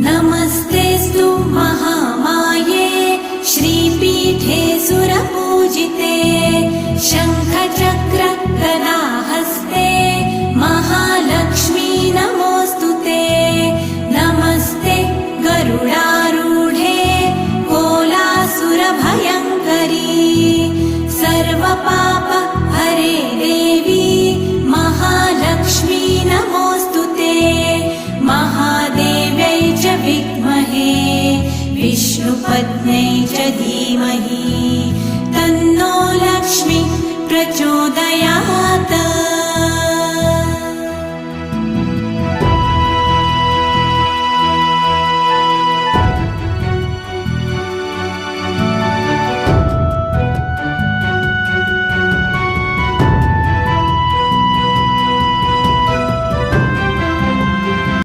नमस्तेऽस्तु महामाये श्रीपीठे सुरपूजिते शङ्खचक्र गदाहस्ते महालक्ष्मी नमोऽस्तुते। नमस्ते गरुडारूढे कोलासुरभयङ्करी सर्वपाप हरे देवी महालक्ष्मी नमोऽस्तुते। महादेव्यै च विद्महे विष्णुपत्न्यै च धीमहि तन्नो लक्ष्मी प्रचोदयात्।